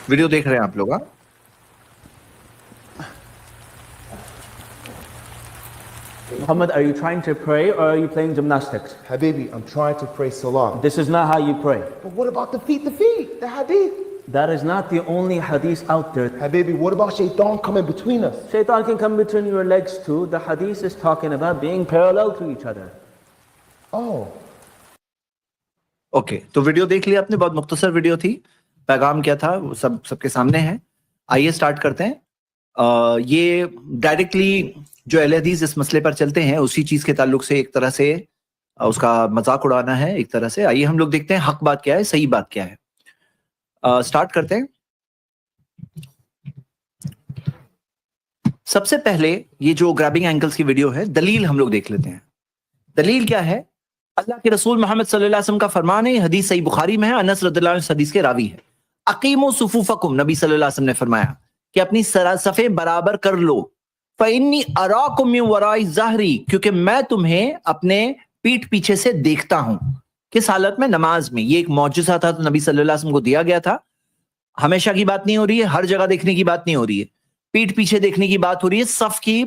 Video دیکھ رہے ہیں آپ لوگ؟ Muhammad, are you trying to pray or are you playing gymnastics? Habibi, I'm trying to pray salah. This is not how you pray. But what about the feet, the hadith? That is not the only hadith out there. Habibi, what about shaitan coming between us? Shaitan can come between your legs too. The hadith is talking about being parallel to each other. Oh. Okay تو video دیکھ لیا آپ نے، بہت مختصر video تھی، پیغام کیا تھا وہ سب کے سامنے ہے. آئیے سٹارٹ کرتے ہیں. یہ ڈائریکٹلی جو اہل حدیث اس مسئلے پر چلتے ہیں اسی چیز کے تعلق سے ایک طرح سے اس کا مذاق اڑانا ہے ایک طرح سے. آئیے ہم لوگ دیکھتے ہیں حق بات کیا ہے، صحیح بات کیا ہے. سٹارٹ کرتے ہیں. سب سے پہلے یہ جو گرابنگ اینکلز کی ویڈیو ہے، دلیل ہم لوگ دیکھ لیتے ہیں. دلیل کیا ہے؟ اللہ کے رسول محمد صلی اللہ علیہ وسلم کا فرمان ہے، حدیث صحیح بخاری میں ہے، انس رضی اللہ عنہ اس حدیث کے راوی ہے. اقیموا صفوفکم، نبی صلی اللہ علیہ وسلم نے فرمایا کہ اپنی صفیں برابر کر لو. فإنی اراکم من وراء ظہری، کیونکہ میں تمہیں اپنے پیٹھ پیچھے سے دیکھتا ہوں. کس حالت میں؟ نماز میں. یہ ایک معجزہ تھا تو نبی صلی اللہ علیہ وسلم کو دیا گیا تھا. ہمیشہ کی بات نہیں ہو رہی ہے، ہر جگہ دیکھنے کی بات نہیں ہو رہی ہے، پیٹھ پیچھے دیکھنے کی بات ہو رہی ہے. صف کی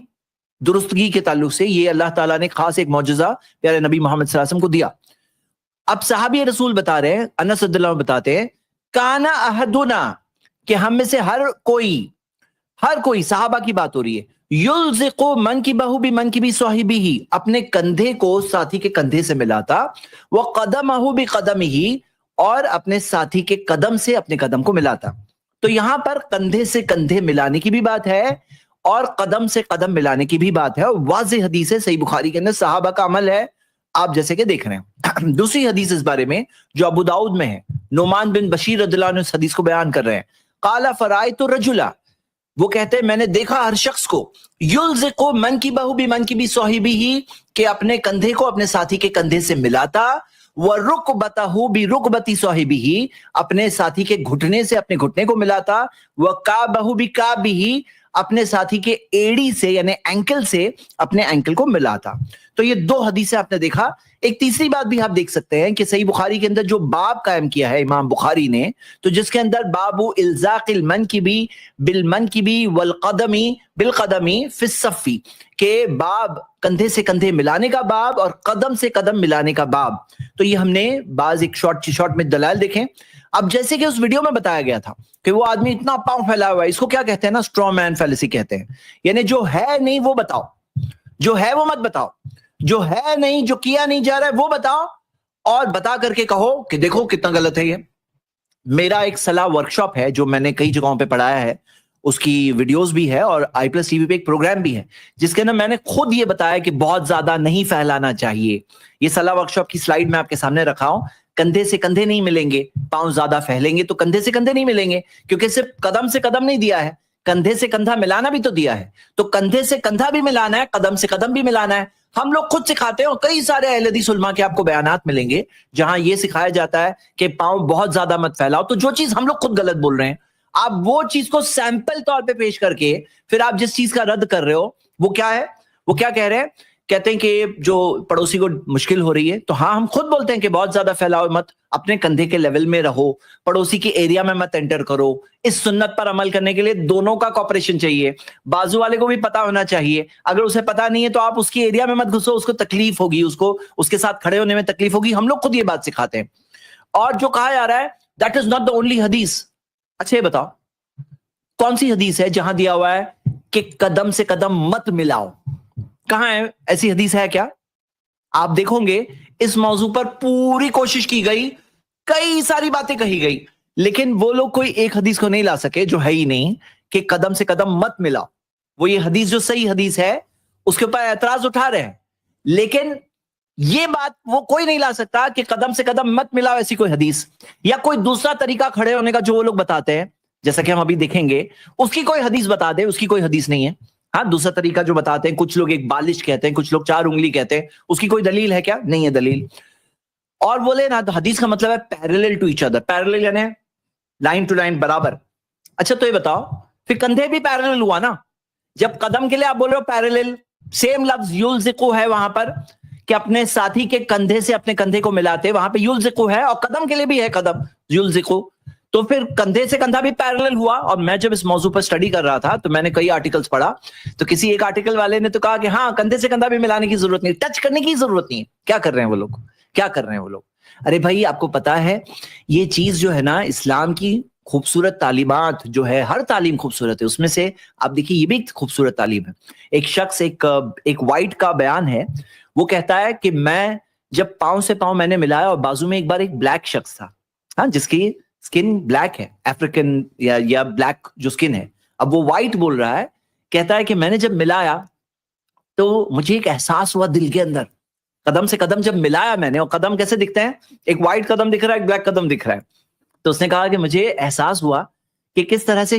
درستگی کے تعلق سے یہ اللہ تعالیٰ نے خاص ایک معجزہ پیارے نبی محمد صلی اللہ علیہ وسلم کو دیا. اب صحابی رسول بتا رہے ہیں، انس رضی اللہ عنہ بتاتے ہیں، کانا احدنا، کہ ہم میں سے ہر کوئی صحابہ کی بات ہو رہی ہے، یلزق منکبہ بمنکب صاحبہ، اپنے کندھے کو ساتھی کے کندھے سے ملاتا، وقدمہ بقدمہ، اور اپنے ساتھی کے قدم سے اپنے قدم کو ملاتا. تو یہاں پر کندھے سے کندھے ملانے کی بھی بات ہے اور قدم سے قدم ملانے کی بھی بات ہے. واضح حدیث ہے، صحیح بخاری کے اندر، صحابہ کا عمل ہے، آپ جیسے کہ دیکھ رہے ہیں. دوسری حدیث اس بارے میں جو ابو داؤد میں ہے، نعمان بن بشیر رضی اللہ عنہ اس حدیث کو بیان کر رہے ہیں. قال فرأیت الرجل، وہ کہتے ہیں میں نے دیکھا ہر شخص کو، یلزق منکبہ بمنکب صاحبہ، کہ اپنے کندھے کو اپنے ساتھی کے کندھے سے ملاتا، ورکبتہ برکبۃ صاحبہ، اپنے ساتھی کے گھٹنے سے اپنے گھٹنے کو ملاتا، وکعبہ بکعبہ، اپنے ساتھی کے ایڑی سے یعنی اینکل سے اپنے اینکل کو ملاتا. تو یہ دو حدیثیں آپ نے دیکھا. ایک تیسری بات بھی آپ دیکھ سکتے ہیں کہ صحیح بخاری کے اندر جو باب قائم کیا ہے امام بخاری نے، تو جس کے اندر باب الزاق المنکب بالمنکب والقدم بالقدم فی الصف، کہ باب کندھے سے کندھے ملانے کا باب اور قدم سے قدم ملانے کا باب. تو یہ ہم نے بعض ایک شارٹ میں دلائل دیکھیں. اب جیسے کہ اس ویڈیو میں بتایا گیا تھا کہ وہ آدمی اتنا پاؤں پھیلا ہوا ہے، اس کو کیا کہتے ہیں نا، اسٹرو مین فیلیسی کہتے ہیں. یعنی جو ہے نہیں وہ بتاؤ، جو ہے وہ مت بتاؤ، جو ہے نہیں، جو کیا نہیں جا رہا ہے وہ بتاؤ، اور بتا کر کے کہو کہ دیکھو کتنا غلط ہے یہ. میرا ایک صلاح ورکشاپ ہے جو میں نے کئی جگہوں پہ پڑھایا ہے، اس کی ویڈیوز بھی ہے، اور آئی پلس ٹی وی پہ ایک پروگرام بھی ہے جس کے اندر میں نے خود یہ بتایا کہ بہت زیادہ نہیں پھیلانا چاہیے. یہ صلاح ورکشاپ کی سلائیڈ میں آپ کے سامنے رکھا ہوں. کندھے سے کندھے نہیں ملیں گے، پاؤں زیادہ پھیلیں گے تو کندھے سے کندھے نہیں ملیں گے، کیونکہ صرف قدم سے قدم نہیں دیا ہے، کندھے سے کندھا ملانا بھی تو دیا ہے. تو کندھے سے کندھا بھی ملانا ہے، قدم سے قدم بھی ملانا ہے. ہم لوگ خود سکھاتے ہیں، اور کئی سارے اہل حدیث علماء کے آپ کو بیانات ملیں گے جہاں یہ سکھایا جاتا ہے کہ پاؤں بہت زیادہ مت پھیلاؤ. تو جو چیز ہم لوگ خود غلط بول رہے ہیں، آپ وہ چیز کو سیمپل طور پہ پیش کر کے پھر آپ جس چیز کا رد کر رہے ہو وہ کیا ہے، وہ کیا کہہ رہے ہیں، کہتے ہیں کہ جو پڑوسی کو مشکل ہو رہی ہے، تو ہاں ہم خود بولتے ہیں کہ بہت زیادہ پھیلاؤ مت، اپنے کندھے کے لیول میں رہو، پڑوسی کے ایریا میں مت انٹر کرو. اس سنت پر عمل کرنے کے لیے دونوں کا کوپریشن چاہیے. بازو والے کو بھی پتا ہونا چاہیے، اگر اسے پتا نہیں ہے تو آپ اس کی ایریا میں مت گھسو، اس کو تکلیف ہوگی، اس کو اس کے ساتھ کھڑے ہونے میں تکلیف ہوگی. ہم لوگ خود یہ بات سکھاتے ہیں. اور جو کہا جا رہا ہے that is not the only حدیث. اچھا یہ بتاؤ کون سی حدیث ہے جہاں دیا ہوا ہے کہ قدم سے قدم مت ملاؤ؟ کہاں ہے ایسی حدیث؟ ہے کیا؟ آپ دیکھو گے اس موضوع پر پوری کوشش کی گئی، کئی ساری باتیں کہی گئی، لیکن وہ لوگ کوئی ایک حدیث کو نہیں لا سکے جو ہے ہی نہیں کہ قدم سے قدم مت ملاؤ. وہ یہ حدیث جو صحیح حدیث ہے اس کے اوپر اعتراض اٹھا رہے ہیں، لیکن یہ بات وہ کوئی نہیں لا سکتا کہ قدم سے قدم مت ملاؤ ایسی کوئی حدیث، یا کوئی دوسرا طریقہ کھڑے ہونے کا جو وہ لوگ بتاتے ہیں، جیسا کہ ہم ابھی دیکھیں گے، اس کی کوئی حدیث بتا دے. اس کی کوئی حدیث نہیں ہے. ہاں دوسرا طریقہ جو بتاتے ہیں، کچھ لوگ ایک بالش کہتے ہیں، کچھ لوگ 4 انگلی کہتے ہیں، اس کی کوئی دلیل ہے کیا؟ نہیں ہے دلیل. اور بولے نا تو حدیث کا مطلب ہے parallel to each other. Parallel یعنی لائن ٹو لائن، برابر. اچھا تو یہ بتاؤ پھر کندھے بھی پیرلل ہوا نا؟ جب قدم کے لیے آپ بول رہے ہو پیرلل، سیم لفظ یلزقو ہے وہاں پر کہ اپنے ساتھی کے کندھے سے اپنے کندھے کو ملاتے، وہاں پہ یلزقو ہے، اور قدم کے لیے بھی ہے قدم یلزقو. تو پھر کندھے سے کندھا بھی پیرلل ہوا. اور میں جب اس موضوع پر اسٹڈی کر رہا تھا تو میں نے کئی آرٹیکلز پڑھا, تو کسی ایک آرٹیکل والے نے تو کہا کہ ہاں کندھے سے کندھا بھی ملانے کی ضرورت نہیں, ٹچ کرنے کی ضرورت نہیں ہے. کیا کر رہے ہیں وہ لوگ, کیا کر رہے ہیں وہ لوگ؟ ارے بھائی آپ کو پتا ہے یہ چیز جو ہے نا, اسلام کی خوبصورت تعلیمات جو ہے, ہر تعلیم خوبصورت ہے, اس میں سے آپ دیکھیے یہ بھی ایک خوبصورت تعلیم ہے. ایک شخص ایک وائٹ کا بیان ہے, وہ کہتا ہے کہ میں جب پاؤں سے پاؤں میں نے ملایا اور بازو میں ایک بار ایک بلیک شخص تھا, ہاں, جس کی سکن بلیک ہے, افریقن یا بلیک جو سکن ہے, اب وہ وائٹ بول رہا ہے, کہتا ہے کہ میں نے جب ملایا تو مجھے ایک احساس ہوا دل کے اندر, قدم سے قدم جب ملایا میں نے, اور قدم کیسے دکھتے ہیں, ایک وائٹ قدم دکھ رہا ہے, ایک بلیک قدم دکھ رہا ہے, تو اس نے کہا کہ مجھے احساس ہوا کہ کس طرح سے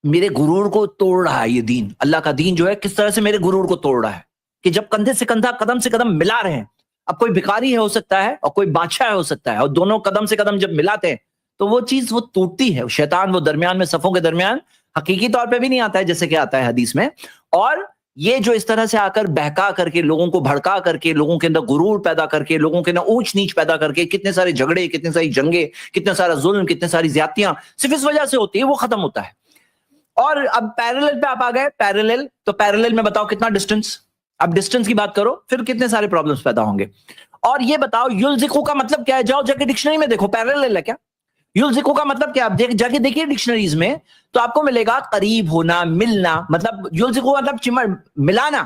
میرے غرور کو توڑ رہا ہے یہ دین, اللہ کا دین جو ہے کس طرح سے میرے غرور کو توڑ رہا ہے, کہ جب کندھے سے کندھا قدم سے قدم ملا رہے ہیں, اب کوئی بھکاری ہے ہو سکتا ہے اور کوئی بادشاہ ہو سکتا ہے, اور دونوں قدم سے قدم جب ملاتے ہیں تو وہ چیز وہ ٹوٹتی ہے. شیطان وہ درمیان میں صفوں کے درمیان حقیقی طور پہ بھی نہیں آتا ہے جیسے کہ آتا ہے حدیث میں, اور یہ جو اس طرح سے آ کر بہکا کر کے, لوگوں کو بھڑکا کر کے, لوگوں کے اندر غرور پیدا کر کے, لوگوں کے اندر اونچ نیچ پیدا کر کے, کتنے سارے جھگڑے, کتنے ساری جنگیں, کتنا سارا ظلم, کتنے ساری زیادتیاں صرف اس وجہ سے ہوتی ہے, وہ ختم ہوتا ہے. اور اب پیرلل پہ آپ آ گئے, پیرلل, تو پیرلل میں بتاؤ کتنا ڈسٹینس, اب ڈسٹینس کی بات کرو پھر کتنے سارے پرابلمس پیدا ہوں گے. اور یہ بتاؤ یلزقو کا مطلب کیا ہے, جاؤ جا کے ڈکشنری میں دیکھو پیرلل ہے کیا. یلزقو کا مطلب کیا, آپ جا کے دیکھیے ڈکشنریز میں تو آپ کو ملے گا قریب ہونا, ملنا. مطلب یلزقو مطلب ملانا,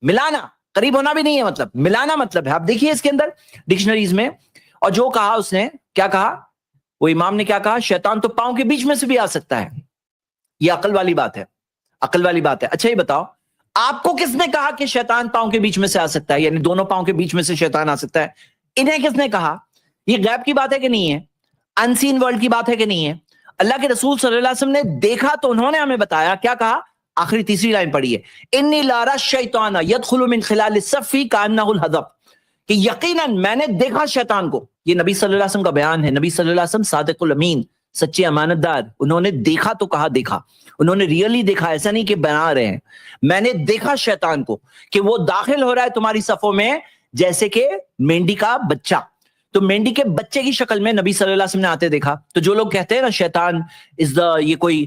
ملانا, قریب ہونا بھی نہیں ہے, مطلب ملانا مطلب ہے. آپ دیکھیے اس کے اندر ڈکشنریز میں, اور جو کہا اس نے, کیا کہا وہ امام نے, کیا کہا, شیطان تو پاؤں کے بیچ میں سے بھی آ سکتا ہے. یہ عقل والی بات ہے, عقل والی بات ہے. اچھا یہ بتاؤ آپ کو کس نے کہا کہ شیطان پاؤں کے بیچ میں سے آ سکتا ہے, یعنی دونوں پاؤں کے بیچ میں سے شیطان آ سکتا ہے؟ انہیں کس نے کہا؟ یہ غیب کی بات ہے کہ نہیں ہے, ان سین ورلڈ کی بات ہے کہ نہیں ہے؟ اللہ کے رسول صلی اللہ علیہ وسلم نے دیکھا تو انہوں نے ہمیں بتایا, کیا کہا, آخری تیسری لائن پڑھی ہے, انی لارا الشیطان یدخل من خلال الصف کانہ الحذف, کہ یقیناً میں نے دیکھا شیطان کو. یہ نبی صلی اللہ علیہ وسلم کا بیان ہے. نبی صلی اللہ علیہ وسلم صادق الامین, سچے امانت دار, انہوں نے دیکھا تو کہا دیکھا, انہوں نے ریئلی دیکھا, ایسا نہیں کہ بنا رہے ہیں. میں نے دیکھا شیطان کو کہ وہ داخل ہو رہا ہے تمہاری صفوں میں جیسے کہ مینڈی کا بچہ. تو مینڈی کے بچے کی شکل میں نبی صلی اللہ علیہ وسلم نے آتے دیکھا. تو جو لوگ کہتے ہیں نا شیطان از دا, یہ کوئی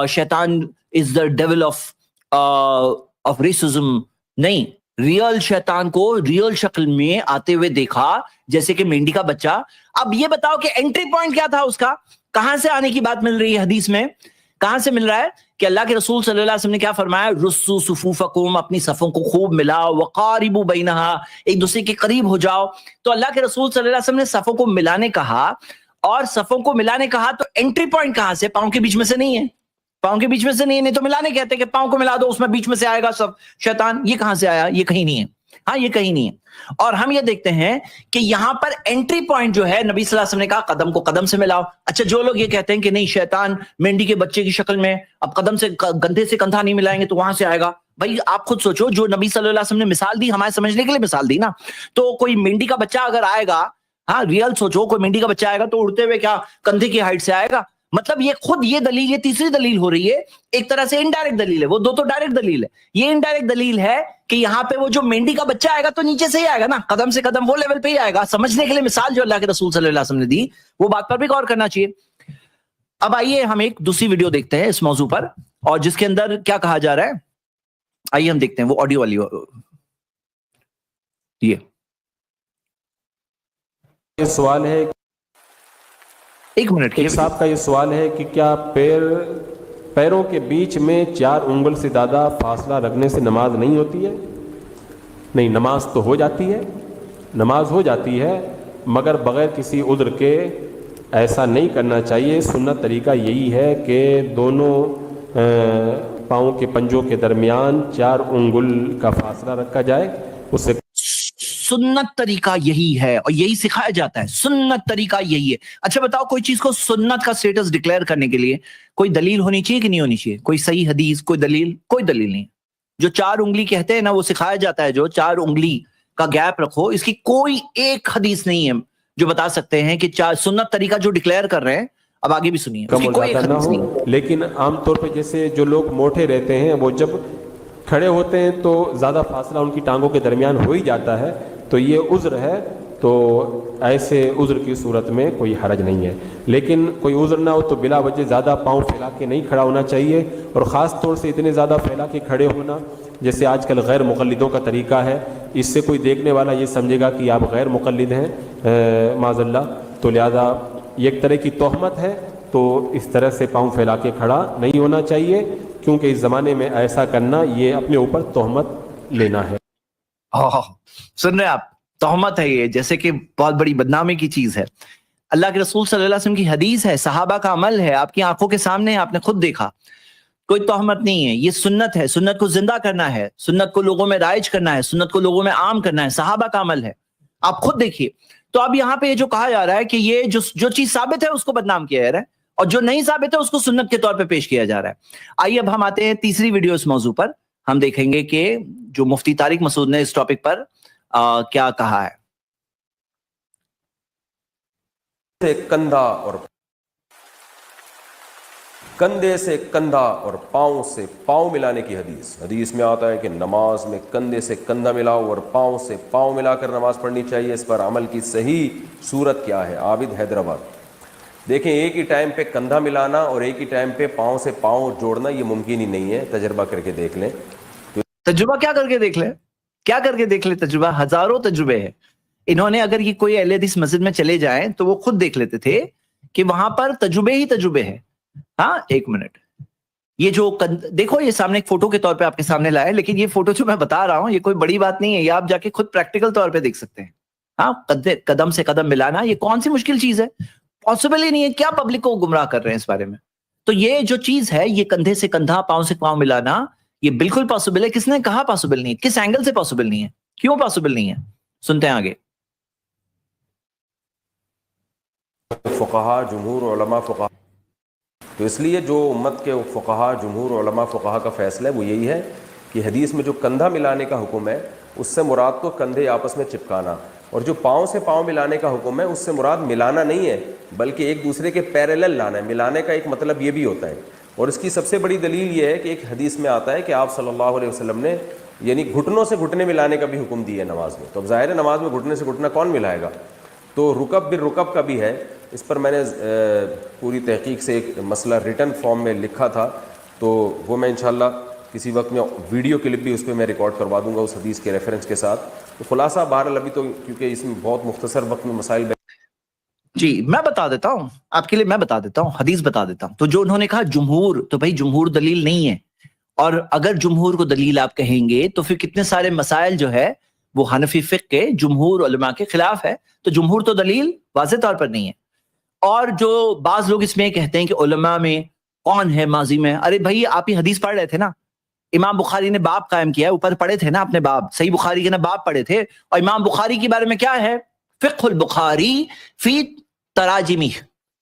شیطان از دا ڈیول آف ریسزم, نہیں, ریئل شیطان کو ریئل شکل میں آتے ہوئے دیکھا جیسے کہ مینڈی کا بچہ. اب یہ بتاؤ کہ انٹری پوائنٹ کیا تھا اس کا, کہاں سے آنے کی بات مل رہی ہے حدیث میں, کہاں سے مل رہا ہے کہ اللہ کے رسول صلی اللہ علیہ وسلم نے کیا فرمایا, رسو صفوفکم, اپنی صفوں کو خوب ملاؤ, وقاربوا بینہا, ایک دوسرے کے قریب ہو جاؤ. تو اللہ کے رسول صلی اللہ علیہ وسلم نے صفوں کو ملانے کہا, اور صفوں کو ملانے کہا تو انٹری پوائنٹ کہاں سے, پاؤں کے بیچ میں سے نہیں ہے, پاؤں کے بیچ میں سے نہیں ہے. نہیں تو ملانے کہتے کہ پاؤں کو ملا دو, اس میں بیچ میں سے آئے گا سب شیطان, یہ کہاں سے آیا, یہ کہیں نہیں ہے, ہاں یہ کہیں نہیں ہے. اور ہم یہ دیکھتے ہیں کہ یہاں پر انٹری پوائنٹ جو ہے نبی صلی اللہ علیہ وسلم نے کہا قدم کو قدم سے ملاؤ. اچھا جو لوگ یہ کہتے ہیں کہ نہیں شیطان مینڈی کے بچے کی شکل میں, اب قدم سے گندھے سے کندھا نہیں ملائیں گے تو وہاں سے آئے گا, بھائی آپ خود سوچو, جو نبی صلی اللہ علیہ وسلم نے مثال دی ہمارے سمجھنے کے لیے مثال دی نا, تو کوئی مینڈی کا بچہ اگر آئے گا, ہاں ریئل سوچو, کوئی مینڈی کا بچہ آئے گا تو اڑتے ہوئے کیا کندھے کی ہائٹ سے آئے گا. مطلب یہ خود یہ دلیل, یہ تیسری دلیل ہو رہی ہے, ایک طرح سے انڈائریکٹ دلیل ہے, وہ دو تو ڈائریکٹ دلیل ہے, یہ انڈائریکٹ دلیل ہے کہ یہاں پہ وہ جو مینڈی کا بچہ آئے گا تو نیچے سے ہی آئے گا نا, قدم سے قدم, وہ لیول پہ ہی آئے گا. سمجھنے کے لیے مثال جو اللہ کے رسول صلی اللہ علیہ وسلم نے دی, وہ بات پر بھی غور کرنا چاہیے. اب آئیے ہم ایک دوسری ویڈیو دیکھتے ہیں اس موضوع پر, اور جس کے اندر کیا کہا جا رہا ہے, آئیے ہم دیکھتے ہیں, وہ آڈیو والی. یہ سوال ہے, ایک منٹ ایک صاحب کا یہ سوال ہے کہ کیا پیروں کے بیچ میں 4 انگل سے زیادہ فاصلہ رکھنے سے نماز نہیں ہوتی ہے؟ نہیں, نماز تو ہو جاتی ہے, نماز ہو جاتی ہے, مگر بغیر کسی عذر کے ایسا نہیں کرنا چاہیے. سنت طریقہ یہی ہے کہ دونوں پاؤں کے پنجوں کے درمیان 4 انگل کا فاصلہ رکھا جائے. اس سے سنت طریقہ یہی ہے اور یہی سکھایا جاتا ہے, سنت طریقہ یہی ہے. اچھا بتاؤ, کوئی چیز کو سنت کا سٹیٹس ڈکلیئر کرنے کے لیے کوئی دلیل ہونی چاہیے کہ نہیں ہونی چاہیے, کوئی صحیح حدیث, کوئی دلیل, کوئی دلیل نہیں. جو 4 انگلی کہتے ہیں نا, وہ سکھایا جاتا ہے, جو 4 انگلی کا گیپ رکھو, اس کی کوئی ایک حدیث نہیں ہے جو بتا سکتے ہیں کہ سنت طریقہ جو ڈکلیئر کر رہے ہیں. اب آگے بھی سنیے, اس کی کوئی ایک حدیث نہیں. لیکن عام طور پہ جیسے جو لوگ موٹے رہتے ہیں وہ جب کھڑے ہوتے ہیں تو زیادہ فاصلہ ان کی ٹانگوں کے درمیان ہو ہی جاتا ہے, تو یہ عذر ہے تو ایسے عذر کی صورت میں کوئی حرج نہیں ہے. لیکن کوئی عذر نہ ہو تو بلا وجہ زیادہ پاؤں پھیلا کے نہیں کھڑا ہونا چاہیے, اور خاص طور سے اتنے زیادہ پھیلا کے کھڑے ہونا جیسے آج کل غیر مقلدوں کا طریقہ ہے, اس سے کوئی دیکھنے والا یہ سمجھے گا کہ آپ غیر مقلد ہیں معاذ اللہ, تو لہذا یہ ایک طرح کی تہمت ہے. تو اس طرح سے پاؤں پھیلا کے کھڑا نہیں ہونا چاہیے, کیونکہ اس زمانے میں ایسا کرنا یہ اپنے اوپر تہمت لینا ہے. سن رہے آپ, تہمت ہے یہ, جیسے کہ بہت بڑی بدنامی کی چیز ہے. اللہ کے رسول صلی اللہ علیہ وسلم کی حدیث ہے, صحابہ کا عمل ہے, آپ کی آنکھوں کے سامنے ہے, آپ نے خود دیکھا. کوئی تہمت نہیں ہے, یہ سنت ہے, سنت کو زندہ کرنا ہے, سنت کو لوگوں میں رائج کرنا ہے, سنت کو لوگوں میں عام کرنا ہے, صحابہ کا عمل ہے, آپ خود دیکھیے. تو اب یہاں پہ یہ جو کہا جا رہا ہے کہ یہ جو چیز ثابت ہے اس کو بدنام کیا جا رہا ہے, اور جو نہیں ثابت ہے اس کو سنت کے طور پہ پیش کیا جا رہا ہے. آئیے اب ہم آتے ہیں تیسری ویڈیو اس موضوع پر. ہم دیکھیں گے کہ جو مفتی طارق مسعود نے اس ٹاپک پر کیا کہا ہے. کندھے سے کندھا اور پاؤں سے پاؤں ملانے کی حدیث میں آتا ہے کہ نماز میں کندھے سے کندھا ملاؤ اور پاؤں سے پاؤں ملا کر نماز پڑھنی چاہیے. اس پر عمل کی صحیح صورت کیا ہے؟ عابد حیدرآباد. دیکھیں, ایک ہی ٹائم پہ کندھا ملانا اور ایک ہی ٹائم پہ پاؤں سے پاؤں جوڑنا یہ ممکن ہی نہیں ہے. تجربہ کر کے دیکھ لیں. تجربہ کیا کر کے دیکھ لیں, کیا کر کے دیکھ لیں, تجربہ ہزاروں تجربے ہیں. انہوں نے اگر یہ کوئی اہل حدیث مسجد میں چلے جائیں تو وہ خود دیکھ لیتے تھے کہ وہاں پر تجربے ہی تجربے ہیں. ہاں ایک منٹ, یہ جو دیکھو, یہ سامنے ایک فوٹو کے طور پہ آپ کے سامنے لائے, لیکن یہ فوٹو جو میں بتا رہا ہوں یہ کوئی بڑی بات نہیں ہے, یہ آپ جا کے خود پریکٹیکل طور پہ دیکھ سکتے ہیں. ہاں, قدم سے قدم ملانا یہ کون سی مشکل چیز ہے, پاسبل ہی نہیں ہے. کیا پبلک کو گمراہ کر رہے ہیں اس بارے میں؟ تو یہ جو چیز ہے, یہ کندھے سے کندھا پاؤں سے پاؤں ملانا, یہ بالکل پاسبل ہے. کس نے کہا پاسبل نہیں ہے؟ کس اینگل سے پاسبل نہیں ہے؟ کیوں پاسبل نہیں ہے؟ سنتے ہیں آگے. فقہا, جمہور علماء فقہا, تو اس لیے جو امت کے فقہا, جمہور علماء فقہا کا فیصلہ ہے وہ یہی ہے کہ حدیث میں جو کندھا ملانے کا حکم ہے اس سے مراد تو کندھے آپس میں چپکانا, اور جو پاؤں سے پاؤں ملانے کا حکم ہے اس سے مراد ملانا نہیں ہے بلکہ ایک دوسرے کے پیریلل لانا ہے. ملانے کا ایک مطلب یہ بھی ہوتا ہے, اور اس کی سب سے بڑی دلیل یہ ہے کہ ایک حدیث میں آتا ہے کہ آپ صلی اللہ علیہ وسلم نے یعنی گھٹنوں سے گھٹنے ملانے کا بھی حکم دیا ہے نماز میں. تو اب ظاہر ہے نماز میں گھٹنے سے گھٹنا کون ملائے گا؟ تو رکب بالرکب کا بھی ہے. اس پر میں نے پوری تحقیق سے ایک مسئلہ ریٹن فارم میں لکھا تھا, تو وہ میں انشاءاللہ کسی وقت میں ویڈیو کلپ بھی اس پہ میں ریکارڈ کروا دوں گا اس حدیث کے ریفرنس کے ساتھ. تو خلاصہ بہرحال ابھی تو کیونکہ اس میں بہت مختصر وقت میں مسائل جی میں بتا دیتا ہوں آپ کے لیے, میں بتا دیتا ہوں, حدیث بتا دیتا ہوں. تو جو انہوں نے کہا جمہور, تو بھائی جمہور دلیل نہیں ہے, اور اگر جمہور کو دلیل آپ کہیں گے تو پھر کتنے سارے مسائل جو ہے وہ حنفی فقہ کے جمہور علماء کے خلاف ہے. تو جمہور تو دلیل واضح طور پر نہیں ہے. اور جو بعض لوگ اس میں کہتے ہیں کہ علماء میں کون ہے ماضی میں, ارے بھائی آپ ہی حدیث پڑھ رہے تھے نا, امام بخاری نے باب قائم کیا ہے, اوپر پڑھے تھے نا اپنے باب, صحیح بخاری کے نا باب پڑھے تھے, اور امام بخاری کے بارے میں کیا ہے, فقہ البخاری فی تراجمی,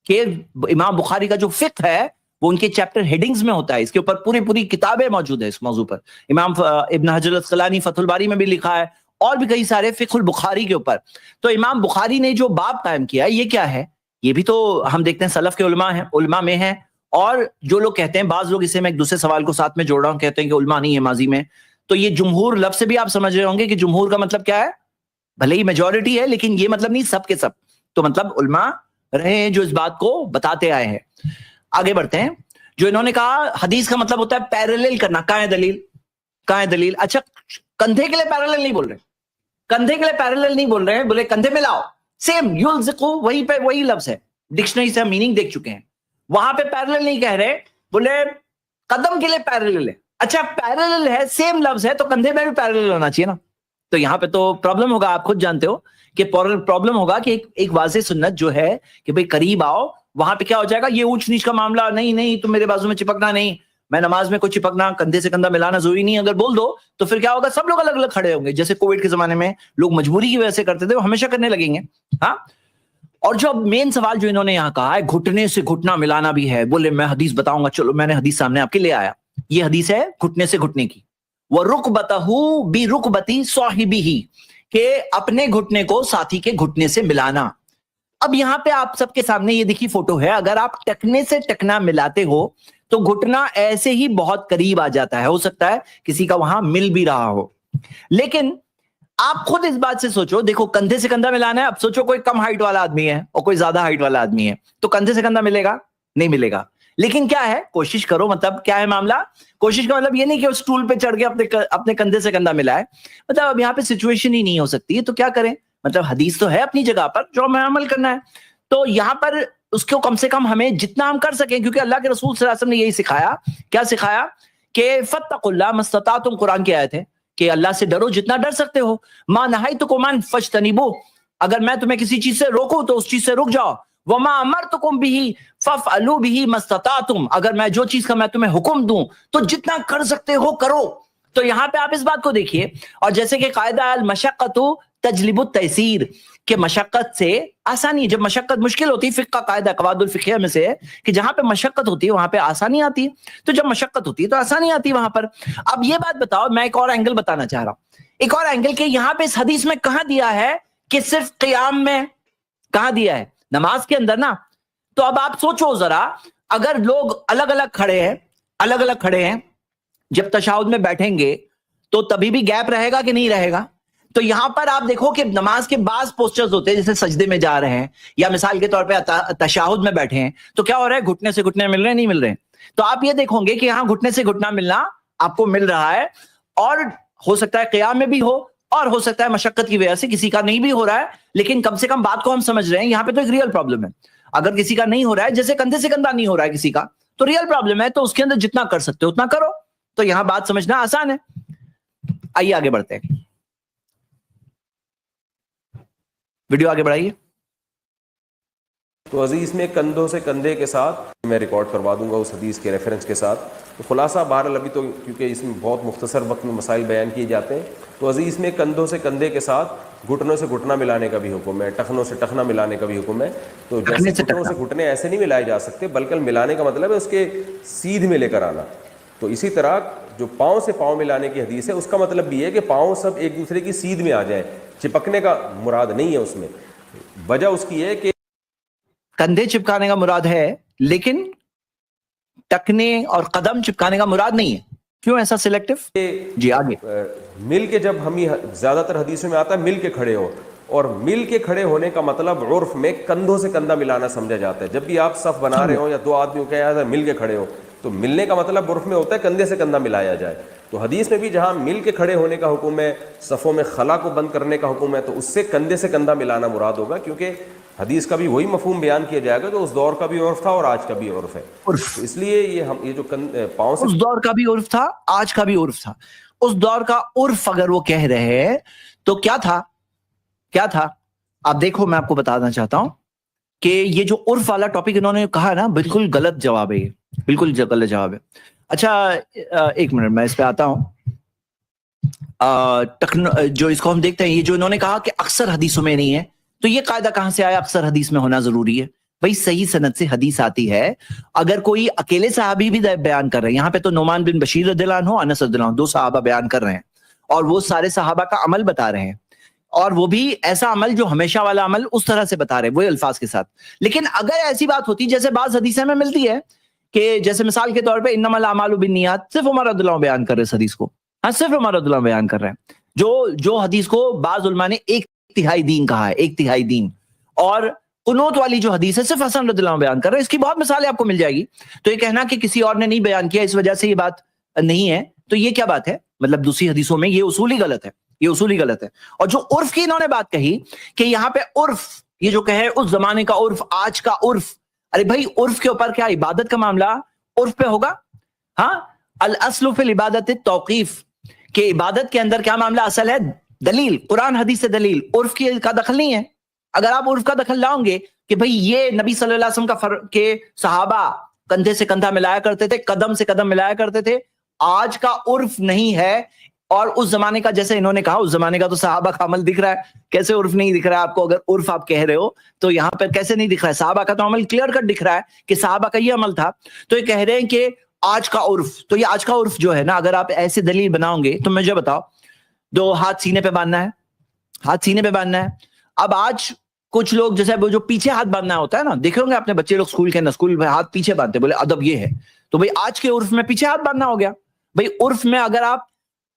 کہ امام بخاری کا جو فقہ ہے وہ ان کے چیپٹر ہیڈنگز میں ہوتا ہے, اس کے اوپر پوری کتابیں موجود ہیں اس موضوع پر. امام ابن حجر العسقلانی فتح الباری میں بھی لکھا ہے, اور بھی کئی سارے فقہ البخاری کے اوپر. تو امام بخاری نے جو باب قائم کیا ہے یہ کیا ہے, یہ بھی تو ہم دیکھتے ہیں سلف کے علماء میں ہیں. اور جو لوگ کہتے ہیں, بعض لوگ اسے میں ایک دوسرے سوال کو ساتھ میں جوڑ رہا ہوں, کہتے ہیں کہ علماء نہیں ہے ماضی میں. تو یہ جمہور لفظ سے بھی آپ سمجھ رہے ہوں گے کہ جمہور کا مطلب کیا ہے, بھلے ہی میجورٹی ہے لیکن یہ مطلب نہیں سب کے سب, تو مطلب علماء رہے ہیں جو اس بات کو بتاتے آئے ہیں. آگے بڑھتے ہیں. جو انہوں نے کہا حدیث کا مطلب ہوتا ہے پیرالل کرنا, کہاں ہے دلیل, کہاں ہے دلیل؟ اچھا کندھے کے لیے پیرالل نہیں بول رہے, کندھے کے لیے پیرالل نہیں بول رہے ہیں, بولے کندھے میں لاؤ, سیم یلزقو وہی لفظ ہے, ڈکشنری سے ہم میننگ دیکھ چکے ہیں. وہاں پہ پیرالل نہیں کہہ رہے, بولے قدم کے لیے پیرالل ہے. اچھا پیرالل ہے, سیم لفظ ہے, تو کندھے میں بھی پیرالل ہونا چاہیے نا. تو یہاں پہ تو پرابلم ہوگا, آپ خود جانتے ہو کہ پرابلم ہوگا کہ ایک واضح سنت جو ہے کہ بھئی قریب آؤ, وہاں پہ کیا ہو جائے گا, یہ اونچ نیچ کا معاملہ نہیں, تم میرے بازو میں چپکنا نہیں, میں نماز میں کوئی چپکنا, کندھے سے کندھا ملانا ضروری نہیں. اگر بول دو تو پھر کیا ہوگا, سب لوگ الگ الگ کھڑے ہوں گے, جیسے کووڈ کے زمانے میں لوگ مجبوری کی وجہ سے کرتے تھے, وہ ہمیشہ کرنے لگیں گے. ہاں, اور جو اب مین سوال جو انہوں نے یہاں کہا ہے, گھٹنے سے گھٹنا ملانا بھی ہے, بولے میں حدیث بتاؤں گا. چلو میں نے حدیث سامنے آپ کے لے آیا. یہ حدیث ہے گھٹنے سے گھٹنے کی, وَرُكْبَتَهُ بِرُكْبَتِ صَاحِبِهِ, کہ اپنے گھٹنے کو ساتھی کے گھٹنے سے ملانا. اب یہاں پہ آپ سب کے سامنے یہ دیکھی فوٹو ہے, اگر آپ ٹکنے سے ٹکنا ملاتے ہو تو گھٹنا ایسے ہی بہت قریب آ جاتا ہے, ہو سکتا ہے کسی کا وہاں مل بھی رہا ہو. لیکن آپ خود اس بات سے سوچو, دیکھو کندھے سے کندھا ملانا ہے, اب سوچو کوئی کم ہائٹ والا آدمی ہے اور کوئی زیادہ ہائٹ والا آدمی ہے, تو کندھے سے کندھا ملے گا؟ نہیں ملے گا. لیکن کیا ہے, کوشش کرو, مطلب کیا ہے معاملہ, کوشش کا مطلب یہ نہیں کہ اس ٹول پہ چڑھ کے اپنے کندھے سے کندھا ملائے, مطلب اب یہاں پہ سچویشن ہی نہیں ہو سکتی, تو کیا کریں, مطلب حدیث تو ہے اپنی جگہ پر جو ہمیں عمل کرنا ہے, تو یہاں پر اس کو کم سے کم ہمیں جتنا ہم کر سکیں, کیونکہ اللہ کے رسول صلی اللہ علیہ وسلم نے یہی سکھایا. کیا سکھایا؟ کہ فاتقوا اللہ ما استطعتم, قرآن کی آیت ہے کہ اللہ سے ڈرو جتنا ڈر سکتے ہو. ما نہیتکم عنہ فاجتنبوہ, اگر میں تمہیں کسی چیز سے روکوں تو اس چیز سے رک جاؤ. وما امرتکم بہ فافعلوا بہ ما استطعتم, اگر میں جو چیز کا میں تمہیں حکم دوں تو جتنا کر سکتے ہو کرو. تو یہاں پہ آپ اس بات کو دیکھیے, اور جیسے کہ قاعدہ المشقۃ تجلب التیسیر, کہ مشقت سے آسانی, جب مشقت مشکل ہوتی ہے, فقہ کا قاعدہ قواعد الفقہیہ میں سے ہے کہ جہاں پہ مشقت ہوتی ہے وہاں پہ آسانی آتی ہے, تو جب مشقت ہوتی ہے تو آسانی آتی ہے وہاں پر. اب یہ بات بتاؤ, میں ایک اور اینگل بتانا چاہ رہا ہوں, ایک اور اینگل, کہ یہاں پہ اس حدیث میں کہاں دیا ہے کہ صرف قیام میں, کہاں دیا ہے؟ نماز کے اندر نا. تو اب آپ سوچو ذرا, اگر لوگ الگ الگ کھڑے ہیں, جب تشہد میں بیٹھیں گے تو تبھی بھی گیپ رہے گا کہ نہیں رہے گا؟ تو یہاں پر آپ دیکھو کہ نماز کے بعض پوسچرز ہوتے ہیں, جیسے سجدے میں جا رہے ہیں, یا مثال کے طور پہ تشہد میں بیٹھے ہیں, تو کیا ہو رہا ہے, گھٹنے سے گھٹنے مل رہے ہیں, نہیں مل رہے ہیں. تو آپ یہ دیکھو گے کہ یہاں گھٹنے سے گھٹنا ملنا آپ کو مل رہا ہے, اور ہو سکتا ہے قیام میں بھی ہو, اور ہو سکتا ہے مشقت کی وجہ سے کسی کا نہیں بھی ہو رہا ہے, لیکن کم سے کم بات کو ہم سمجھ رہے ہیں. یہاں پہ تو ایک ریئل پرابلم ہے. اگر کسی کا نہیں ہو رہا ہے, جیسے کندھے سے کندھا نہیں ہو رہا ہے کسی کا, تو ریئل پرابلم ہے, تو اس کے اندر جتنا کر سکتے ہو اتنا کرو. تو یہاں بات سمجھنا آسان ہے. آئیے آگے بڑھتے ہیں, ویڈیو آگے بڑھائیے. تو عزیز میں کندھوں سے کندھے کے ساتھ میں ریکارڈ کروا دوں گا اس حدیث کے ریفرنس کے ساتھ. تو خلاصہ بہرحال ابھی تو کیونکہ اس میں بہت مختصر وقت میں مسائل بیان کیے جاتے ہیں, تو عزیز میں کندھوں سے کندھے کے ساتھ گھٹنوں سے گھٹنا ملانے کا بھی حکم ہے, ٹخنوں سے ٹخنا ملانے کا بھی حکم ہے. تو جیسے گھٹنوں سے گھٹنے ایسے نہیں ملائے جا سکتے, بلکہ ملانے کا مطلب ہے اس کے سیدھ میں لے کر آنا. تو اسی طرح جو پاؤں سے پاؤں ملانے کی حدیث ہے, اس کا مطلب بھی ہے کہ پاؤں سب ایک دوسرے کی سیدھ میں آ جائیں, چپکنے کا مراد نہیں ہے اس میں. وجہ اس کی ہے کہ کندھے چپکانے کا مراد ہے, لیکن ٹکنے اور قدم چپکانے کا مراد نہیں ہے. کیوں ایسا سلیکٹو؟ جی آگے. مل کے, جب ہم زیادہ تر حدیثوں میں آتا ہے مل کے کھڑے ہو, اور مل کے کھڑے ہونے کا مطلب عرف میں کندھوں سے کندھا ملانا سمجھا جاتا ہے. جب بھی آپ صف بنا رہے ہو یا دو آدمیوں کے مل کے کھڑے ہو, تو ملنے کا مطلب عرف میں ہوتا ہے کندھے سے کندھا ملایا جائے. تو حدیث میں بھی جہاں مل کے کھڑے ہونے کا حکم ہے, صفوں میں خلا کو بند کرنے کا حکم ہے, تو اس سے کندھے سے کندھا ملانا مراد ہوگا, کیونکہ حدیث کا بھی وہی مفہوم بیان کیا جائے گا جو اس دور کا بھی عرف تھا اور آج کا بھی عرف ہے. اس لیے یہ جو پاؤں سے, اس دور کا بھی عرف تھا, آج کا بھی عرف تھا. اس دور کا عرف اگر وہ کہہ رہے ہیں تو کیا تھا, کیا تھا؟ آپ دیکھو, میں آپ کو بتانا چاہتا ہوں کہ یہ جو عرف والا ٹاپک انہوں نے کہا نا, بالکل غلط جواب ہے, یہ بالکل غلط جواب ہے. اچھا ایک منٹ میں اس پہ آتا ہوں. جو اس کو ہم دیکھتے ہیں, یہ جو انہوں نے کہا کہ اکثر حدیثوں میں نہیں ہے, تو یہ قاعدہ کہاں سے آیا اکثر حدیث میں ہونا ضروری ہے؟ بھائی صحیح سند سے حدیث آتی ہے. اگر کوئی اکیلے صحابی بھی بیان کر رہے ہیں, یہاں پہ تو نعمان بن بشیر رضی اللہ عنہ, انس رضی اللہ عنہ, دو صحابہ بیان کر رہے ہیں, اور وہ سارے صحابہ کا عمل بتا رہے ہیں, اور وہ بھی ایسا عمل جو ہمیشہ والا عمل اس طرح سے بتا رہے ہیں, وہی الفاظ کے ساتھ. لیکن اگر ایسی بات ہوتی جیسے بعض حدیثیں میں ملتی ہے کہ جیسے مثال کے طور پہ انما الاعمال بالنیات, صرف عمر رضی اللہ عنہ بیان کر رہے ہیں حدیث کو, ہاں صرف عمر رضی اللہ عنہ بیان کر رہے ہیں, جو حدیث کو بعض علماء نے ایک تہائی دین کہا ہے, ایک تہائی دین. اور قنوت والی جو حدیث ہے صرف حسن رضی اللہ عنہ بیان کر رہے ہیں. اس کی بہت مثالیں آپ کو مل جائے گی. تو یہ کہنا کہ کسی اور نے نہیں بیان کیا اس وجہ سے یہ بات نہیں ہے, تو یہ کیا بات ہے؟ مطلب دوسری حدیثوں میں یہ اصول ہی غلط ہے, یہ اصول ہی غلط ہے. اور جو عرف کی انہوں نے بات کہی کہ یہاں پہ عرف, یہ جو کہے اس زمانے کا عرف, آج کا عرف, ارے بھائی عرف کے اوپر کیا عبادت کا معاملہ عرف پہ ہوگا؟ ہاں, الاصل فی العبادت التوقیف, کہ عبادت کے اندر کیا معاملہ اصل ہے؟ دلیل, قرآن حدیث سے دلیل. عرف کی کا دخل نہیں ہے. اگر آپ عرف کا دخل لاؤ گے کہ بھئی یہ نبی صلی اللہ علیہ وسلم کے صحابہ کندھے سے کندھا ملایا کرتے تھے, قدم سے قدم ملایا کرتے تھے, آج کا عرف نہیں ہے, اور اس زمانے کا, جیسے انہوں نے کہا اس زمانے کا تو صحابہ کا عمل دکھ رہا ہے, کیسے عرف نہیں دکھ رہا ہے آپ کو؟ اگر عرف آپ کہہ رہے ہو تو یہاں پر کیسے نہیں دکھ رہا ہے؟ صحابہ کا تو عمل کلیئر کٹ دکھ رہا ہے کہ صحابہ کا یہ عمل تھا. تو یہ کہہ رہے ہیں کہ آج کا عرف, تو یہ آج کا عرف جو ہے نا, اگر آپ ایسے دلیل بناؤ گے تو مجھے بتاؤ, دو ہاتھ سینے پہ باندھنا ہے, ہاتھ سینے پہ باندھنا ہے. اب آج کچھ لوگ جیسے وہ جو پیچھے ہاتھ باندھنا ہوتا ہے نا, دیکھے ہوں گے اپنے بچے لوگ اسکول کے نا, اسکول میں ہاتھ پیچھے باندھتے, بولے ادب یہ ہے. تو بھئی آج کے عرف میں پیچھے ہاتھ باندھنا ہو گیا. بھئی عرف میں اگر آپ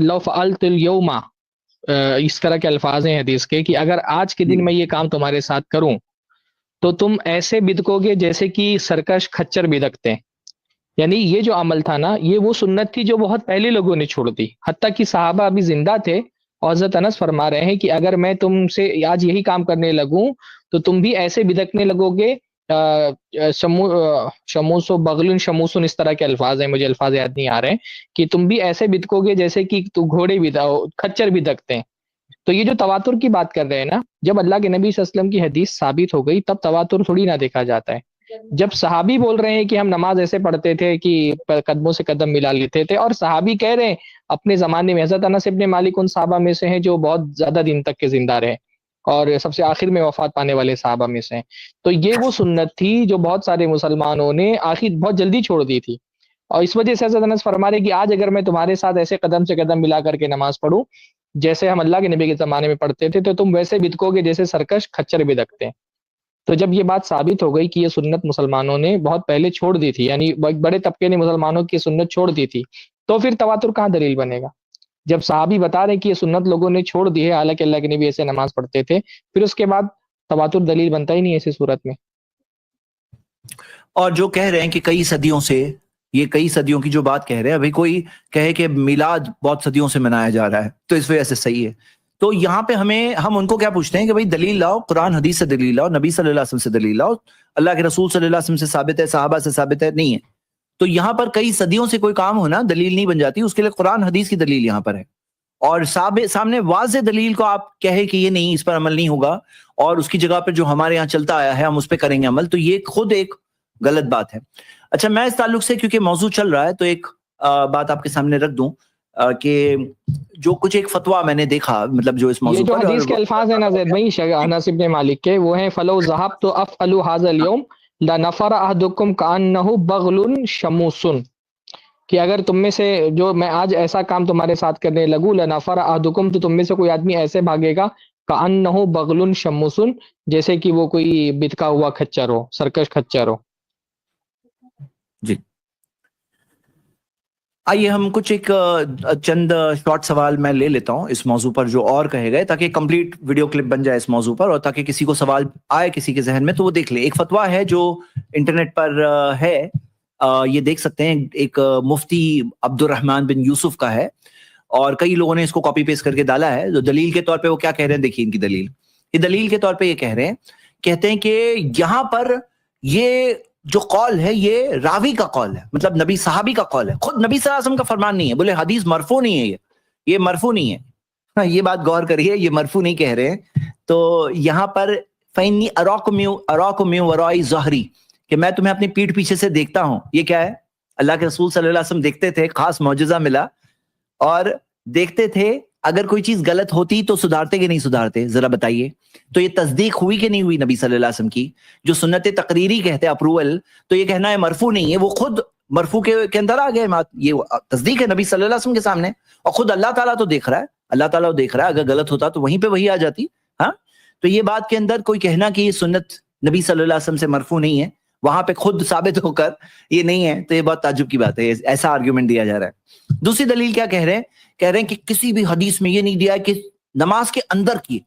لو فعلت اليوم، اس طرح کے الفاظ ہیں حدیث کے کہ اگر آج کے دن میں یہ کام تمہارے ساتھ کروں تو تم ایسے بدکو گے جیسے کہ سرکش کھچر بدکتے ہیں. یعنی یہ جو عمل تھا نا، یہ وہ سنت تھی جو بہت پہلے لوگوں نے چھوڑ دی، حتیٰ کہ صحابہ ابھی زندہ تھے اور حضرت انس فرما رہے ہیں کہ اگر میں تم سے آج یہی کام کرنے لگوں تو تم بھی ایسے بدکنے لگو گے. شموس و بغل شموسن، اس طرح کے الفاظ ہیں، مجھے الفاظ یاد نہیں آ رہے ہیں، کہ تم بھی ایسے بدکو گے جیسے کہ تو گھوڑے کھچر بدکتے ہیں. تو یہ جو تواتر کی بات کر رہے ہیں نا، جب اللہ کے نبی صلی اللہ علیہ وسلم کی حدیث ثابت ہو گئی تب تواتر تھوڑی نہ دیکھا جاتا ہے. جب صحابی بول رہے ہیں کہ ہم نماز ایسے پڑھتے تھے کہ قدموں سے قدم ملا لیتے تھے، اور صحابی کہہ رہے ہیں اپنے زمانے میں، حضرت انس ابن مالک ان صحابہ میں سے ہیں جو بہت زیادہ دن تک کے زندہ رہے اور سب سے آخر میں وفات پانے والے صحابہ میں سے ہیں. تو یہ وہ سنت تھی جو بہت سارے مسلمانوں نے آخر بہت جلدی چھوڑ دی تھی، اور اس وجہ سے حضرت انس فرما رہے کہ آج اگر میں تمہارے ساتھ ایسے قدم سے قدم ملا کر کے نماز پڑھوں جیسے ہم اللہ کے نبی کے زمانے میں پڑھتے تھے تو تم ویسے بدکو گے جیسے سرکش کھچر بدکتے ہیں. تو جب یہ بات ثابت ہو گئی کہ یہ سنت مسلمانوں نے بہت پہلے چھوڑ دی تھی، یعنی بڑے طبقے نے مسلمانوں کی سنت چھوڑ دی تھی، تو پھر تواتر کہاں دلیل بنے گا؟ جب صحابی بتا رہے ہیں کہ یہ سنت لوگوں نے چھوڑ دی ہے حالانکہ اللہ کے نبی ایسے نماز پڑھتے تھے، پھر اس کے بعد تواتر دلیل بنتا ہی نہیں ایسی صورت میں. اور جو کہہ رہے ہیں کہ کئی صدیوں سے، یہ کئی صدیوں کی جو بات کہہ رہے ہیں، ابھی کوئی کہے کہ میلاد بہت صدیوں سے منایا جا رہا ہے تو اس وجہ سے صحیح ہے، تو یہاں پہ ہم ان کو کیا پوچھتے ہیں کہ بھائی دلیل لاؤ، قرآن حدیث سے دلیل لاؤ، نبی صلی اللہ علیہ وسلم سے دلیل لاؤ، اللہ کے رسول صلی اللہ علیہ وسلم سے ثابت ہے، صحابہ سے ثابت ہے، نہیں ہے. تو یہاں پر کئی صدیوں سے کوئی کام ہونا دلیل نہیں بن جاتی، اس کے لیے قرآن حدیث کی دلیل یہاں پر ہے. اور سامنے واضح دلیل کو آپ کہے کہ یہ نہیں، اس پر عمل نہیں ہوگا، اور اس کی جگہ پہ جو ہمارے یہاں چلتا آیا ہے ہم اس پہ کریں گے عمل، تو یہ خود ایک غلط بات ہے. اچھا، میں اس تعلق سے کیونکہ موضوع چل رہا ہے تو ایک بات آپ کے سامنے رکھ دوں کہ جو کچھ ایک فتویٰ میں نے دیکھا، مطلب جو اس موضوع پر، یہ جو حدیث کے الفاظ ہیں نا زید بھائی انس ابن مالک کے، وہ ہیں فلو ذهبت افعل هذا اليوم لنفر احدكم كانه بغل شموس، کہ اگر تم میں سے جو میں آج ایسا کام تمہارے ساتھ کرنے لگوں، لنفر احدكم، تو تم میں سے کوئی آدمی ایسے بھاگے گا كانه بغل شموس، جیسے کہ وہ کوئی بدکا ہوا کھچر ہو، سرکش کھچر ہو. جی آئیے ہم کچھ ایک چند شارٹ سوال میں لے لیتا ہوں اس موضوع پر جو اور کہے گئے، تاکہ کمپلیٹ ویڈیو کلپ بن جائے اس موضوع پر، اور تاکہ کسی کو سوال آئے کسی کے ذہن میں تو وہ دیکھ لے. ایک فتویٰ ہے جو انٹرنیٹ پر ہے، یہ دیکھ سکتے ہیں، ایک مفتی عبد الرحمن بن یوسف کا ہے، اور کئی لوگوں نے اس کو کاپی پیسٹ کر کے ڈالا ہے. جو دلیل کے طور پہ وہ کیا کہہ رہے ہیں دیکھیے ان کی دلیل. یہ دلیل کے طور پہ یہ کہہ رہے ہیں، کہتے ہیں کہ یہاں پر یہ جو قول ہے یہ راوی کا قول ہے، مطلب نبی صحابی کا قول ہے، خود نبی صلی اللہ علیہ وسلم کا فرمان نہیں ہے. بولے حدیث مرفوع نہیں ہے، یہ مرفوع نہیں ہے. یہ بات غور کریے، یہ مرفوع نہیں کہہ رہے ہیں. تو یہاں پر فإنی اراکم من وراء ظہری، کہ میں تمہیں اپنی پیٹھ پیچھے سے دیکھتا ہوں. یہ کیا ہے؟ اللہ کے رسول صلی اللہ علیہ وسلم دیکھتے تھے، خاص معجزہ ملا، اور دیکھتے تھے اگر کوئی چیز غلط ہوتی تو سدھارتے کہ نہیں سدھارتے؟ ذرا بتائیے. تو یہ تصدیق ہوئی کہ نہیں ہوئی نبی صلی اللہ علیہ وسلم کی؟ جو سنت تقریری کہتے ہیں اپروول، تو یہ کہنا ہے مرفوع نہیں ہے، وہ خود مرفوع کے اندر آ گئے. یہ تصدیق ہے نبی صلی اللہ علیہ وسلم کے سامنے، اور خود اللہ تعالیٰ تو دیکھ رہا ہے، اللہ تعالیٰ دیکھ رہا ہے. اگر غلط ہوتا تو وہیں پہ وہی آ جاتی. ہاں، تو یہ بات کے اندر کوئی کہنا کہ یہ سنت نبی صلی اللہ علیہ وسلم سے مرفوع نہیں ہے، وہاں پہ خود ثابت ہو کر یہ نہیں ہے، تو یہ بہت تعجب کی بات ہے. ایسا آرگیومنٹ دیا جا رہا ہے. دوسری دلیل کیا کہہ رہے ہیں؟ کہہ رہے ہیں کہ کسی بھی حدیث میں یہ نہیں دیا ہے کہ نماز کے اندر کیے،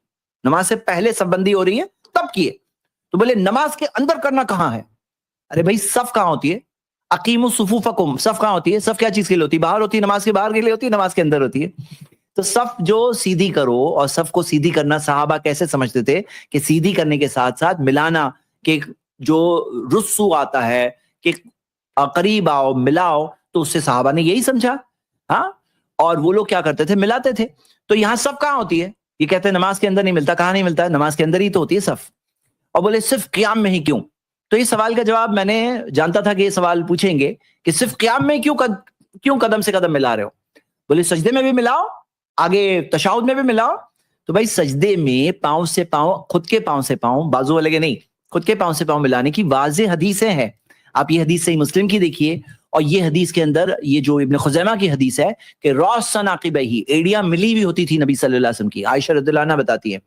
نماز سے پہلے صف بندی ہو رہی ہے تب کیے. تو بولے نماز کے اندر کرنا کہاں ہے؟ ارے بھائی صف کہاں ہوتی ہے؟ اقیموا صفوفکم، صف کہاں ہوتی ہے؟ صف کیا چیز کے لیے ہوتی ہے؟ باہر ہوتی ہے، نماز کے باہر کے لیے ہوتی ہے، نماز کے اندر ہوتی ہے. تو صف جو سیدھی کرو، اور صف کو سیدھی کرنا صحابہ کیسے سمجھتے تھے کہ سیدھی کرنے کے ساتھ ساتھ ملانا، کہ جو رسو آتا ہے کہ قریب آؤ ملاؤ، تو اس سے صحابہ نے یہی سمجھا. ہاں، اور وہ لوگ کیا کرتے تھے؟ ملاتے تھے. تو یہاں صف کہاں ہوتی ہے؟ یہ کہتے ہیں نماز کے اندر نہیں ملتا. کہاں نہیں ملتا ہے؟ نماز کے اندر ہی تو ہوتی ہے صف. اور بولے صرف قیام میں ہی کیوں؟ تو اس سوال کا جواب میں نے جانتا تھا کہ یہ سوال پوچھیں گے کہ صرف قیام میں کیوں قدم سے قدم ملا رہے ہو؟ بولے سجدے میں بھی ملاؤ، آگے تشہد میں بھی ملاؤ. تو بھائی سجدے میں پاؤں سے پاؤں، خود کے پاؤں سے پاؤں، بازو والے کے نہیں، خود کے پاؤں سے پاؤں ملانے کی واضح حدیثیں ہیں. آپ یہ حدیث صحیح مسلم کی دیکھیے، اور یہ حدیث کے اندر یہ جو ابن خزیمہ کی حدیث ہے کہ راس عقبہ، ایڑیاں ملی ہوئی ہوتی تھی نبی صلی اللہ علیہ وسلم کی. عائشہ رضی اللہ عنہ بتاتی ہے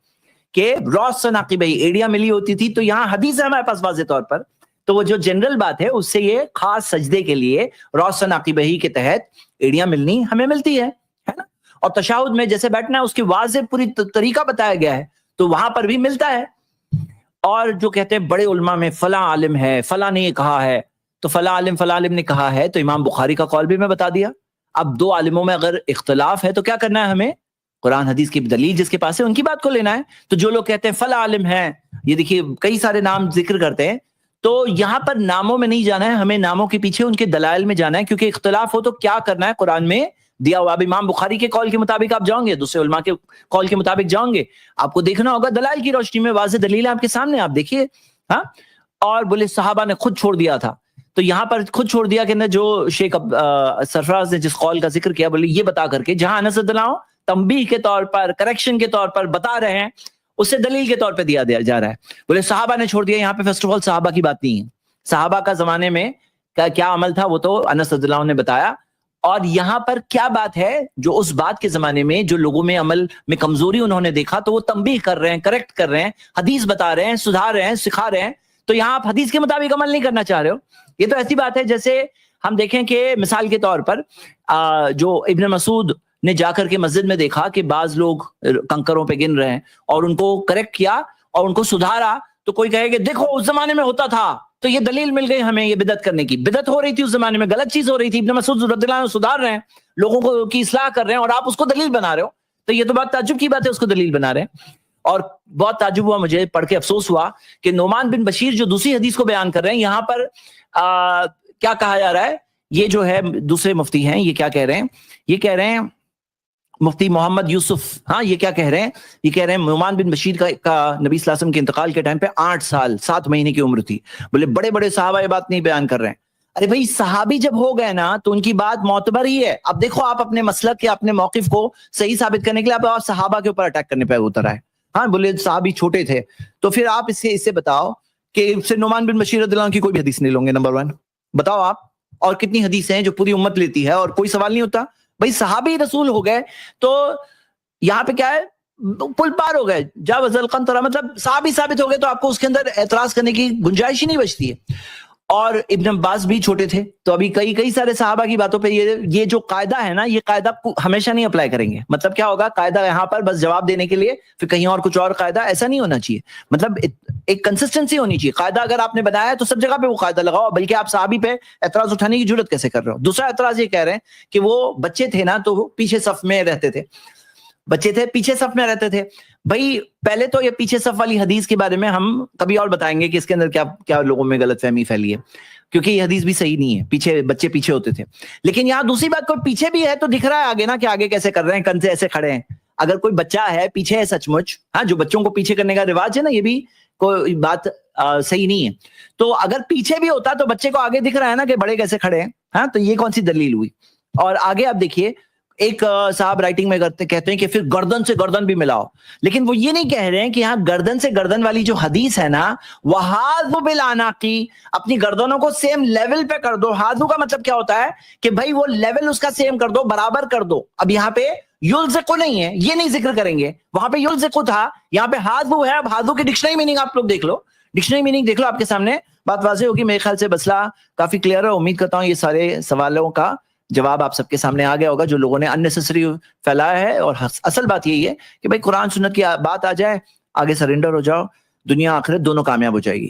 کہ راس عقبہ، ایڑیاں ملی ہوتی تھی. تو یہاں حدیث ہے ہمارے پاس واضح طور پر. تو وہ جو جنرل بات ہے اس سے یہ خاص سجدے کے لیے روشن عقیبہی کے تحت ایڑیاں ملنی ہمیں ملتی ہے نا. اور تشہد میں جیسے بیٹھنا ہے اس کی واضح پوری طریقہ بتایا گیا ہے تو وہاں پر بھی ملتا ہے. اور جو کہتے ہیں بڑے علماء میں فلاں عالم ہے فلاں نے یہ کہا ہے تو فلاں عالم نے کہا ہے, تو امام بخاری کا قول بھی میں بتا دیا. اب دو عالموں میں اگر اختلاف ہے تو کیا کرنا ہے ہمیں؟ قرآن حدیث کی دلیل جس کے پاس ہے ان کی بات کو لینا ہے. تو جو لوگ کہتے ہیں فلاں عالم ہے, یہ دیکھیے کئی سارے نام ذکر کرتے ہیں, تو یہاں پر ناموں میں نہیں جانا ہے, ہمیں ناموں کے پیچھے ان کے دلائل میں جانا ہے, کیونکہ اختلاف ہو تو کیا کرنا ہے قرآن میں دیا ہوا. اب امام بخاری کے قول کے مطابق آپ جاؤں گے, دوسرے علماء کے قول کے مطابق جاؤں گے, آپ کو دیکھنا ہوگا دلائل کی روشنی میں واضح دلیل ہے آپ کے سامنے, آپ دیکھیے. ہاں, اور بولے صحابہ نے خود چھوڑ دیا تھا, تو یہاں پر خود چھوڑ دیا کہ نہ جو شیخ سرفراز نے جس قول کا ذکر کیا, بولے یہ بتا کر کے جہاں انس رضی اللہ عنہ تنبیہ کے طور پر کریکشن کے طور پر بتا رہے ہیں اسے دلیل کے طور پہ دیا جا رہا ہے. بولے صحابہ نے چھوڑ دیا, یہاں پہ فرسٹ آف آل صحابہ کی بات نہیں ہے, صحابہ کا زمانے میں کیا عمل تھا وہ تو انس رضی اللہ عنہ نے بتایا. اور یہاں پر کیا بات ہے جو اس بات کے زمانے میں جو لوگوں میں عمل میں کمزوری انہوں نے دیکھا تو وہ تنبیہ کر رہے ہیں, کریکٹ کر رہے ہیں, حدیث بتا رہے ہیں, سدھار رہے ہیں, سکھا رہے ہیں. تو یہاں آپ حدیث کے مطابق عمل نہیں کرنا چاہ رہے ہو. یہ تو ایسی بات ہے جیسے ہم دیکھیں کہ مثال کے طور پر جو ابن مسعود نے جا کر کے مسجد میں دیکھا کہ بعض لوگ کنکروں پہ گن رہے ہیں اور ان کو کریکٹ کیا اور ان کو سدھارا, تو کوئی کہے کہ دیکھو اس زمانے میں ہوتا تھا تو یہ دلیل مل گئی ہمیں یہ بدعت کرنے کی. بدعت ہو رہی تھی اس زمانے میں, غلط چیز ہو رہی تھی, ابن مسعود رضی اللہ عنہ سدھار رہے ہیں, لوگوں کو کی اصلاح کر رہے ہیں اور آپ اس کو دلیل بنا رہے ہو, تو یہ تو بات تعجب کی بات ہے, اس کو دلیل بنا رہے ہیں. اور بہت تعجب ہوا مجھے پڑھ کے, افسوس ہوا کہ نعمان بن بشیر جو دوسری حدیث کو بیان کر رہے ہیں یہاں پر کیا کہا جا رہا ہے, یہ جو ہے دوسرے مفتی ہیں یہ کیا کہہ رہے ہیں, یہ کہہ رہے ہیں مفتی محمد یوسف, ہاں یہ کیا کہہ رہے ہیں, یہ کہہ رہے ہیں نعمان بن بشیر کا نبی صلی اللہ علیہ وسلم کے انتقال کے ٹائم پہ 8 سال 7 مہینے کی عمر تھی. بولے بڑے بڑے صحابہ یہ بات نہیں بیان کر رہے ہیں. ارے بھائی صحابی جب ہو گئے نا تو ان کی بات معتبر ہی ہے. اب دیکھو آپ اپنے مسلک کے اپنے موقف کو صحیح ثابت کرنے کے لیے آپ صحابہ کے اوپر اٹیک کرنے پہ اتر آئے. ہاں بولے صحابی چھوٹے تھے, تو پھر آپ اس سے بتاؤ کہ اس سے نعمان بن بشیر رضی اللہ عنہ کی کوئی بھی حدیث نہیں لوں گے. نمبر 1 بتاؤ آپ, اور کتنی حدیثیں ہیں جو پوری امت لیتی ہے اور کوئی سوال نہیں ہوتا. بھائی صحابی رسول ہو گئے تو یہاں پہ کیا ہے, پل پار ہو گئے, جاوز القنطرہ, مطلب صحابی ثابت ہو گئے تو آپ کو اس کے اندر اعتراض کرنے کی گنجائش ہی نہیں بچتی ہے. اور ابن عباس بھی چھوٹے تھے, تو ابھی کئی سارے صحابہ کی باتوں پہ یہ جو قاعدہ ہے نا, یہ قاعدہ ہمیشہ نہیں اپلائی کریں گے. مطلب کیا ہوگا, قاعدہ یہاں پر بس جواب دینے کے لیے, پھر کہیں اور کچھ اور قاعدہ, ایسا نہیں ہونا چاہیے. مطلب ایک کنسسٹنسی ہونی چاہیے. قاعدہ اگر آپ نے بنایا ہے تو سب جگہ پہ وہ قاعدہ لگاؤ, بلکہ آپ صحابی پہ اعتراض اٹھانے کی جرات کیسے کر رہے ہو. دوسرا اعتراض یہ کہہ رہے ہیں کہ وہ بچے تھے نا تو وہ پیچھے صف میں رہتے تھے, بچے تھے پیچھے صف میں رہتے تھے. بھائی پہلے تو یہ پیچھے صف والی حدیث کے بارے میں ہم کبھی اور بتائیں گے کہ اس کے اندر کیا لوگوں میں غلط فہمی پھیلی ہے, کیونکہ یہ حدیث بھی صحیح نہیں ہے. پیچھے بچے پیچھے ہوتے تھے, لیکن یہاں دوسری بات, کوئی پیچھے بھی ہے تو دکھ رہا ہے آگے نا کہ آگے کیسے کر رہے ہیں, کندھے ایسے کھڑے ہیں. اگر کوئی بچہ ہے پیچھے ہے سچ مچ, ہاں جو بچوں کو پیچھے کرنے کا رواج ہے نا, یہ بھی کوئی بات صحیح نہیں ہے. تو اگر پیچھے بھی ہوتا تو بچے کو آگے دکھ رہا ہے نا کہ بڑے کیسے کھڑے ہیں, ہاں تو یہ کون سی دلیل ہوئی. اور آگے آپ دیکھیے ایک صاحب رائٹنگ میں کہتے ہیں کہ پھر گردن سے گردن بھی ملاؤ, لیکن وہ یہ نہیں کہہ رہے ہیں کہ یہاں گردن سے گردن والی جو حدیث ہے نا, وَحَاذُ بِالْعَنَاقِ, اپنی گردنوں کو سیم لیول پہ کر دو. حاذو کا مطلب کیا ہوتا ہے کہ بھائی وہ لیول اس کا سیم کر دو, برابر کر دو. اب یہاں پہ یلزقو نہیں ہے, یہ نہیں ذکر کریں گے, وہاں پہ یلزقو تھا, یہاں پہ حاذو ہے. اب حاذو کی ڈکشنری میننگ آپ لوگ دیکھ لو, ڈکشنری میننگ دیکھ لو, آپ کے سامنے بات واضح ہوگی. میرے خیال سے مسئلہ کافی کلیئر ہے. امید کرتا ہوں یہ سارے سوالوں کا جواب آپ سب کے سامنے آ گیا ہوگا جو لوگوں نے اننیسیسری پھیلایا ہے. اور اصل بات یہی ہے کہ بھائی قرآن سنت کی بات آ جائے, آگے سرنڈر ہو جاؤ, دنیا آخرت دونوں کامیاب ہو جائے گی.